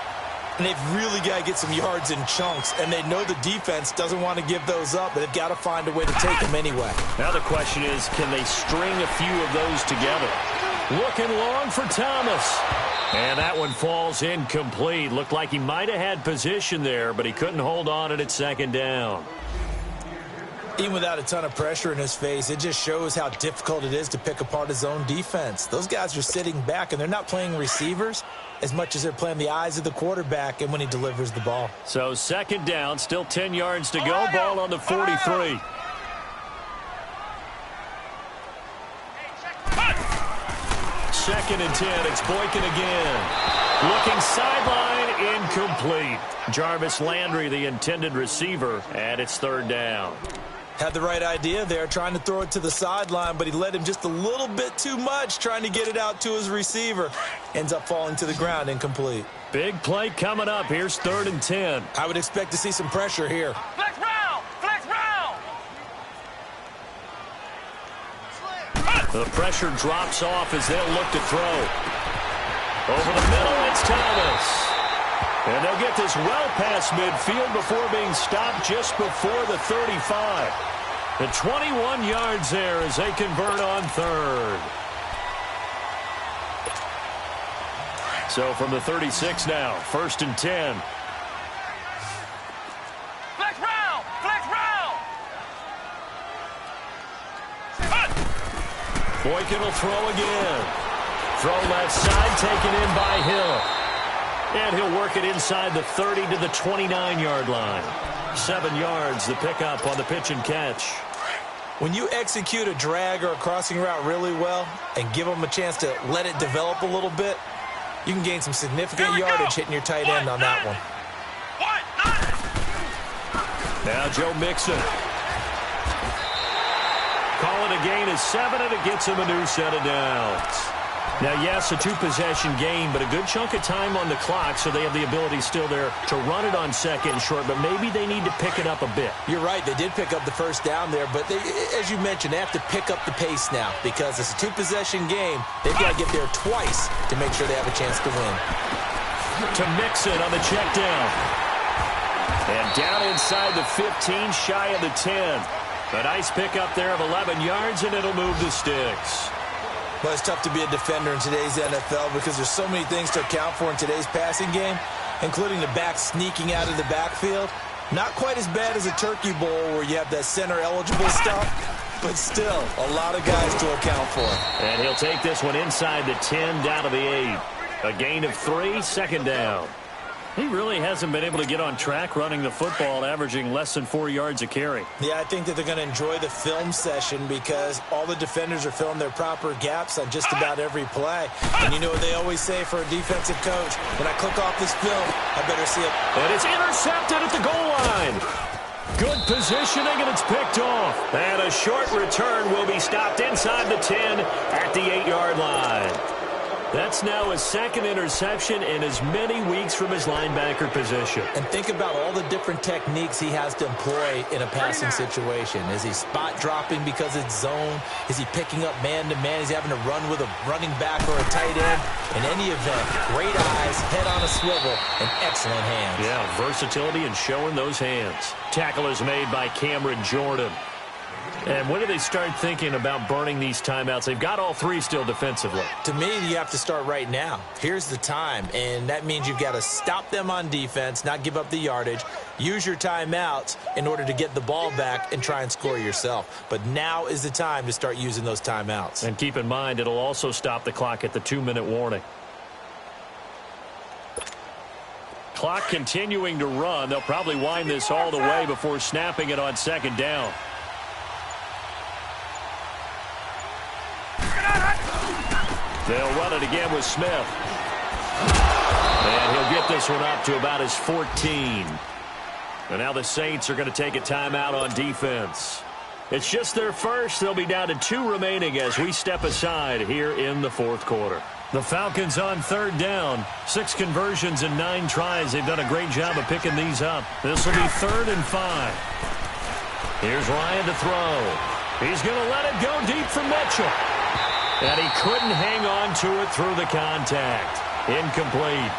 and they've really got to get some yards in chunks, and they know the defense doesn't want to give those up, but they've got to find a way to take them anyway. Now the question is, can they string a few of those together? Looking long for Thomas. And that one falls incomplete. Looked like he might have had position there, but he couldn't hold on at second down. Even without a ton of pressure in his face, it just shows how difficult it is to pick apart his own defense. Those guys are sitting back, and they're not playing receivers as much as they're playing the eyes of the quarterback and when he delivers the ball. So second down, still 10 yards to go. Ball on the 43. Second and 10. It's Boykin again. Looking sideline, incomplete. Jarvis Landry, the intended receiver, and it's third down. Had the right idea there, trying to throw it to the sideline, but he led him just a little bit too much, trying to get it out to his receiver. Ends up falling to the ground, incomplete. Big play coming up. Here's third and 10. I would expect to see some pressure here. Flex round! Flex round! The pressure drops off as they'll look to throw. Over the middle, it's Thomas. And they'll get this well past midfield before being stopped just before the 35. The 21 yards there as they convert on third. So from the 36 now, first and 10. Flex round! Flex round! Boykin will throw again. Throw left side, taken in by Hill. And he'll work it inside the 30 to the 29-yard line. 7 yards, the pickup on the pitch and catch. When you execute a drag or a crossing route really well and give them a chance to let it develop a little bit, you can gain some significant yardage hitting your tight end on that one. Now Joe Mixon. Calling a gain of 7, and it gets him a new set of downs. Now, yes, a 2-possession game, but a good chunk of time on the clock, so they have the ability still there to run it on second and short, but maybe they need to pick it up a bit. You're right. They did pick up the first down there, but they, as you mentioned, they have to pick up the pace now because it's a 2-possession game. They've got to get there twice to make sure they have a chance to win. To Mixon on the check down. And down inside the 15, shy of the 10. A nice pickup there of 11 yards, and it'll move the sticks. Well, it's tough to be a defender in today's NFL because there's so many things to account for in today's passing game, including the back sneaking out of the backfield. Not quite as bad as a turkey bowl where you have that center-eligible stuff, but still a lot of guys to account for. And he'll take this one inside the 10, down to the 8. A gain of 3, second down. He really hasn't been able to get on track running the football, averaging less than 4 yards a carry. Yeah, I think that they're going to enjoy the film session because all the defenders are filling their proper gaps on just about every play. And you know what they always say for a defensive coach? When I click off this film, I better see it. And it's intercepted at the goal line. Good positioning, and it's picked off. And a short return will be stopped inside the 10 at the 8-yard line. That's now his second interception in as many weeks from his linebacker position. And think about all the different techniques he has to employ in a passing situation. Is he spot dropping because it's zone? Is he picking up man-to-man? Is he having to run with a running back or a tight end? In any event, great eyes, head on a swivel, and excellent hands. Yeah, versatility and showing those hands. Tackle is made by Cameron Jordan. And when do they start thinking about burning these timeouts? They've got all three still defensively. To me, you have to start right now. Here's the time, and that means you've got to stop them on defense, not give up the yardage, use your timeouts in order to get the ball back and try and score yourself. But now is the time to start using those timeouts. And keep in mind, it'll also stop the clock at the 2-minute warning. Clock continuing to run. They'll probably wind this all the way before snapping it on second down. They'll run it again with Smith. And he'll get this one up to about his 14. And now the Saints are going to take a timeout on defense. It's just their first. They'll be down to 2 remaining as we step aside here in the fourth quarter. The Falcons on third down. 6 conversions and 9 tries. They've done a great job of picking these up. This will be 3rd and 5. Here's Ryan to throw. He's going to let it go deep for Mitchell. And he couldn't hang on to it through the contact. Incomplete.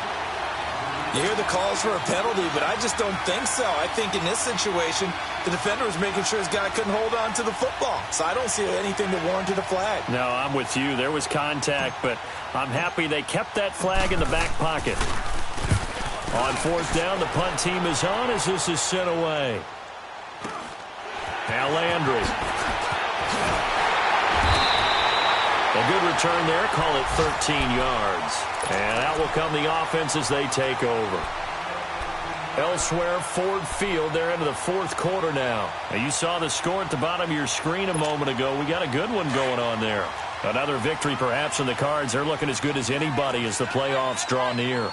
You hear the calls for a penalty, but I just don't think so. I think in this situation, the defender was making sure his guy couldn't hold on to the football. So I don't see anything that warranted a flag. No, I'm with you. There was contact, but I'm happy they kept that flag in the back pocket. On 4th down, the punt team is on as this is sent away. Now Landry. A good return there. Call it 13 yards. And out will come the offense as they take over. Elsewhere, Ford Field. They're into the fourth quarter now. And you saw the score at the bottom of your screen a moment ago. We got a good one going on there. Another victory perhaps in the cards. They're looking as good as anybody as the playoffs draw near.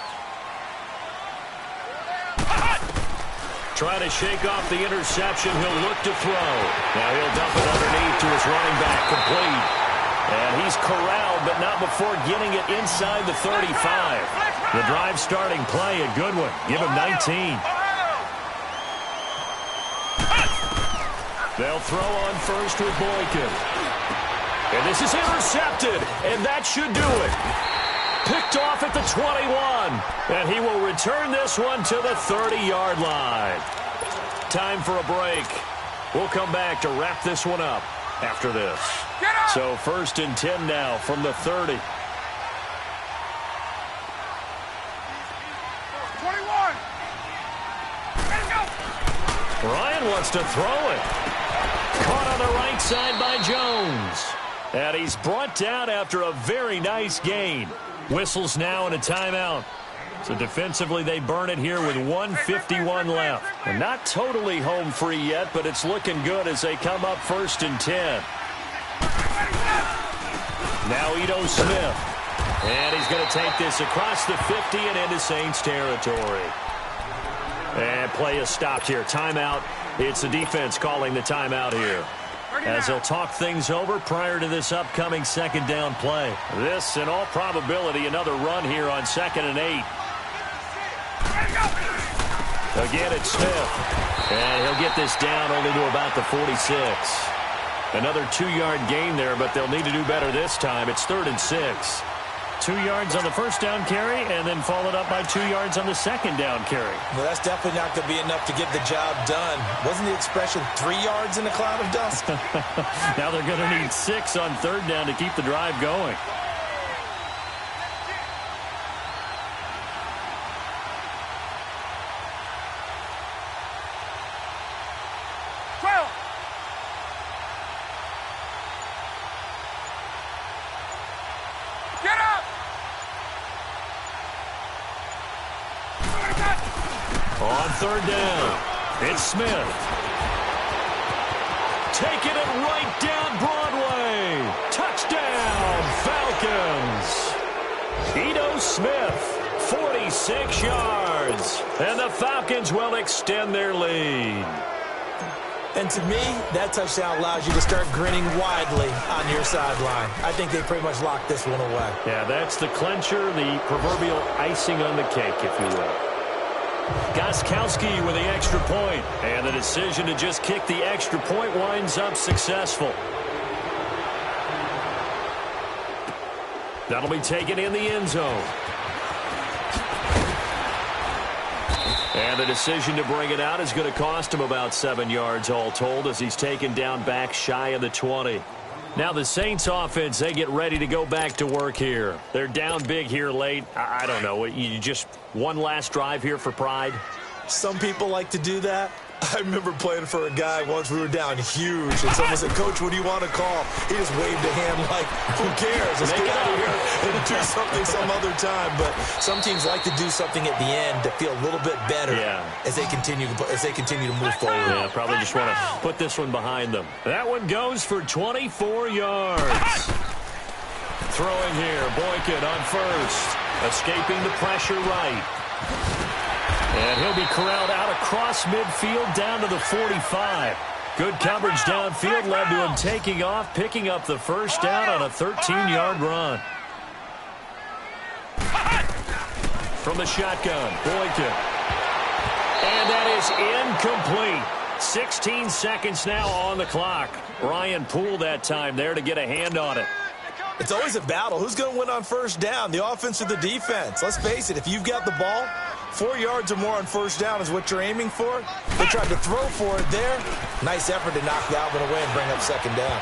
Trying to shake off the interception. He'll look to throw. Now he'll dump it underneath to his running back. Complete. And he's corralled, but not before getting it inside the 35. The drive starting play, a good one. Give him 19. They'll throw on first with Boykin. And this is intercepted, and that should do it. Picked off at the 21. And he will return this one to the 30-yard line. Time for a break. We'll come back to wrap this one up after this. So 1st and 10 now from the 30. 21. Let it go. Ryan wants to throw it. Caught on the right side by Jones. And he's brought down after a very nice gain. Whistles now and a timeout. So defensively they burn it here with 1:51 left. And not totally home free yet, but it's looking good as they come up 1st and 10. Now Ito Smith. And he's going to take this across the 50 and into Saints territory. And play is stopped here. Timeout. It's the defense calling the timeout here, as they'll talk things over prior to this upcoming 2nd down play. This, in all probability, another run here on 2nd and 8. Again, it's Smith. And he'll get this down only to about the 46. Another 2-yard gain there, but they'll need to do better this time. It's 3rd and 6. 2 yards on the 1st down carry, and then followed up by 2 yards on the 2nd down carry. Well, that's definitely not going to be enough to get the job done. Wasn't the expression 3 yards in a cloud of dust? Now they're going to need 6 on 3rd down to keep the drive going. On 3rd down, it's Smith. Taking it right down Broadway. Touchdown, Falcons. Ito Smith, 46 yards. And the Falcons will extend their lead. And to me, that touchdown allows you to start grinning widely on your sideline. I think they pretty much locked this one away. Yeah, that's the clincher, the proverbial icing on the cake, if you will. Gostkowski with the extra point. And the decision to just kick the extra point winds up successful. That'll be taken in the end zone. And the decision to bring it out is going to cost him about 7 yards all told as he's taken down back shy of the 20. Now the Saints offense, they get ready to go back to work here. They're down big here late. I don't know. You just one last drive here for pride? Some people like to do that. I remember playing for a guy once. We were down huge, and someone said, "Coach, what do you want to call?" He just waved a hand like, "Who cares? Let's get out of here and do something some other time." But some teams like to do something at the end to feel a little bit better as they continue to move forward. Yeah, probably just want to put this one behind them. That one goes for 24 yards. Throwing here, Boykin on first, escaping the pressure right. And he'll be corralled out across midfield down to the 45. Good coverage downfield led to him taking off, picking up the first down on a 13-yard run. From the shotgun, Boykin. And that is incomplete. 16 seconds now on the clock. Ryan Poole that time there to get a hand on it. It's always a battle. Who's going to win on first down, the offense or the defense? Let's face it, if you've got the ball, 4 yards or more on first down is what you're aiming for. They tried to throw for it there. Nice effort to knock that one away and bring up second down.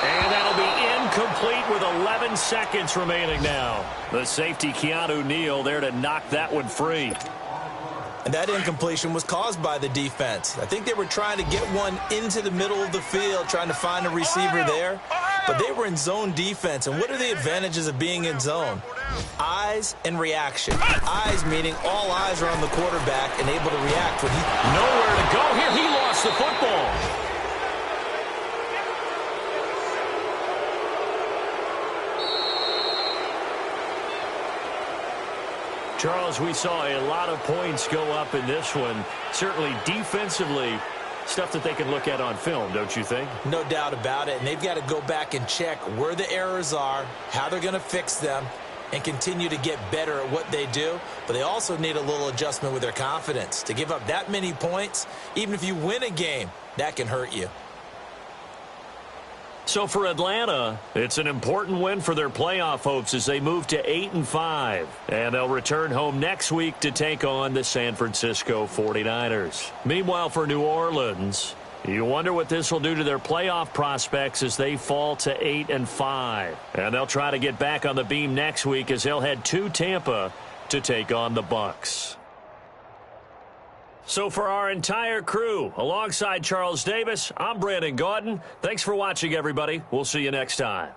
And that'll be incomplete with 11 seconds remaining now. The safety, Keanu Neal, there to knock that one free. And that incompletion was caused by the defense. I think they were trying to get one into the middle of the field, trying to find a receiver there. But they were in zone defense. And what are the advantages of being in zone? Eyes and reaction. Eyes meaning all eyes are on the quarterback and able to react when he... Nowhere to go here. He lost the football. Charles, we saw a lot of points go up in this one. Certainly defensively, stuff that they can look at on film, don't you think? No doubt about it. And they've got to go back and check where the errors are, how they're going to fix them, and continue to get better at what they do. But they also need a little adjustment with their confidence. To give up that many points, even if you win a game, that can hurt you. So for Atlanta, it's an important win for their playoff hopes as they move to 8-5. And they'll return home next week to take on the San Francisco 49ers. Meanwhile, for New Orleans, you wonder what this will do to their playoff prospects as they fall to 8-5. And they'll try to get back on the beam next week as they'll head to Tampa to take on the Bucs. So for our entire crew, alongside Charles Davis, I'm Brandon Gaudin. Thanks for watching, everybody. We'll see you next time.